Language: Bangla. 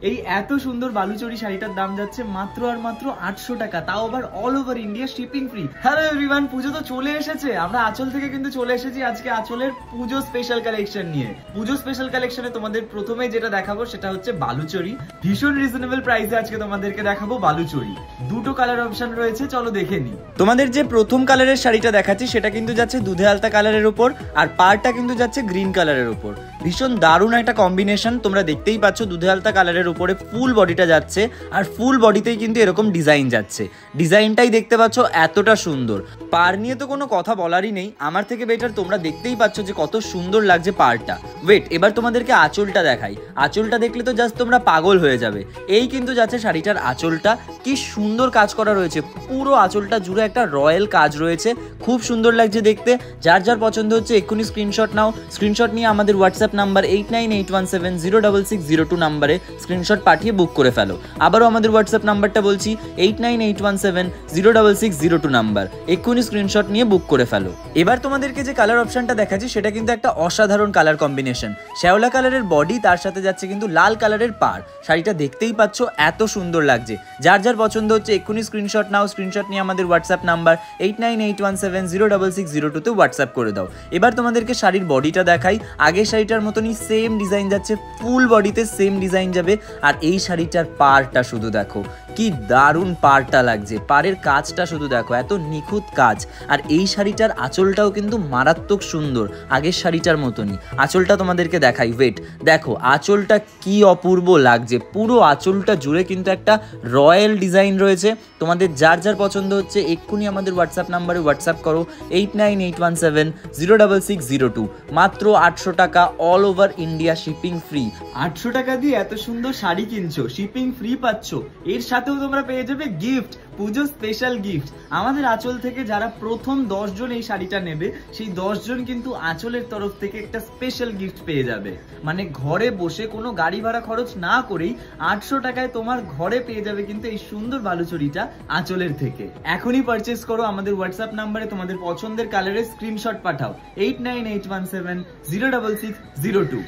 এই এত সুন্দর বালুচরি শাড়িটার দাম যাচ্ছে মাত্র আর মাত্র 800 টাকা, তাও আবার all over India shipping free. Hello everyone, পুজো তো চলে এসেছে, আমরা আঁচল থেকে কিন্তু চলে এসেছি আজকে আঁচলের পুজো স্পেশাল কালেকশন নিয়ে। পুজো স্পেশাল কালেকশনে তোমাদের প্রথমে যেটা দেখাবো সেটা হচ্ছে বালুচরি। ভীষণ রিজনেবল প্রাইসে আজকে তোমাদেরকে দেখাবো বালুচরি। দুটো কালার অপশন রয়েছে, চলো দেখে নি। তোমাদের যে প্রথম কালারের শাড়িটা দেখাচ্ছি সেটা কিন্তু যাচ্ছে দুধে আলতা কালারের উপর, আর পাড়টা কিন্তু যাচ্ছে গ্রিন কালারের উপর। ভীষণ দারুণ একটা কম্বিনেশন, তোমরা দেখতেই পাচ্ছ দুধে আলতা কালারের উপরে ফুল বডিটা যাচ্ছে, আর ফুল বডিতেই কিন্তু এরকম ডিজাইন যাচ্ছে। ডিজাইনটাই দেখতে পাচ্ছ এতটা সুন্দর। পাড় নিয়ে তো কোনো কথা বলারই নেই, আমার থেকে বেটার তোমরা দেখতেই পাচ্ছ যে কত সুন্দর লাগছে পাড়টা। ওয়েট, এবার তোমাদেরকে আঁচলটা দেখাই। আঁচলটা দেখলে তো জাস্ট তোমরা পাগল হয়ে যাবে। এই কিন্তু যাচ্ছে শাড়িটার আঁচলটা, কি সুন্দর কাজ করা রয়েছে, পুরো আঁচলটা জুড়ে একটা রয়্যাল কাজ রয়েছে, খুব সুন্দর লাগছে দেখতে। যার যার পছন্দ হচ্ছে এক্ষুনি স্ক্রিনশট নাও। স্ক্রিনশট নিয়ে আমাদের হোয়াটসঅ্যাপ নাম্বার 8981706602 নাম্বারে স্ক্রিনশট পাঠিয়ে বুক করে ফেলো। আবারও আমাদের হোয়াটসঅ্যাপ নাম্বারটা বলছি 8981706602 নাম্বার, এক্ষুনি স্ক্রিনশট নিয়ে বুক করে ফেলো। এবার তোমাদেরকে যে কালার অপশনটা দেখাচ্ছি সেটা কিন্তু একটা অসাধারণ কালার কম্বিনেশন। শ্যাওলা কালারের বডি, তার সাথে যাচ্ছে কিন্তু লাল কালারের পাড়। শাড়িটা দেখতেই পাচ্ছ এত সুন্দর লাগছে। যার যার পছন্দ হচ্ছে এক্ষুনি স্ক্রিনশট নাও। স্ক্রিনশট নিয়ে আমাদের হোয়াটসঅ্যাপ নাম্বার 8981706602 তে হোয়াটসঅ্যাপ করে দাও। এবার তোমাদেরকে শাড়ির বডিটা দেখাই। আগের শাড়িটার মতনই সেম ডিজাইন যাচ্ছে, ফুল বডিতে সেম ডিজাইন যাবে। আর এই শাড়িটার পাড়টা শুধু দেখো, কি দারুণ পাড়টা লাগছে, পাড়ের কাজটা শুধু দেখো, এত নিখুঁত কাজ। আর এই শাড়িটার আঁচলটাও কিন্তু মারাত্মক সুন্দর, আগের শাড়িটার মতনই। আঁচলটা তোমাদেরকে দেখাই, ওয়েট দেখো আঁচলটা কি অপূর্ব লাগছে। পুরো আঁচলটা জুড়ে কিন্তু একটা রয়্যাল ডিজাইন রয়েছে। তোমাদের যার যার পছন্দ হচ্ছে এক্ষুনি আমাদের হোয়াটসঅ্যাপ নাম্বারে হোয়াটসঅ্যাপ করো 8981706602। মাত্র 800 টাকা, all over India shipping free. 800 টাকা দিয়ে এত সুন্দর শাড়ি কিনছো, শিপিং ফ্রি পাচ্ছ, এর সাথেও তোমরা পেয়ে যাবে গিফট, পুজো স্পেশাল গিফট। আমাদের আঁচল থেকে যারা প্রথম 10 জন এই শাড়িটা নেবে, সেই 10 জন কিন্তু আঁচলের তরফ থেকে একটা স্পেশাল গিফট পেয়ে যাবে। মানে ঘরে বসে কোনো গাড়ি ভাড়া খরচ না করেই 800 টাকায় তোমার ঘরে পেয়ে যাবে কিন্তু এই সুন্দর বালুচরিটা আঁচলের থেকে। এখনই পারচেস করো, আমাদের হোয়াটসঅ্যাপ নাম্বারে তোমাদের পছন্দের কালারের স্ক্রিনশট পাঠাও 8981706602।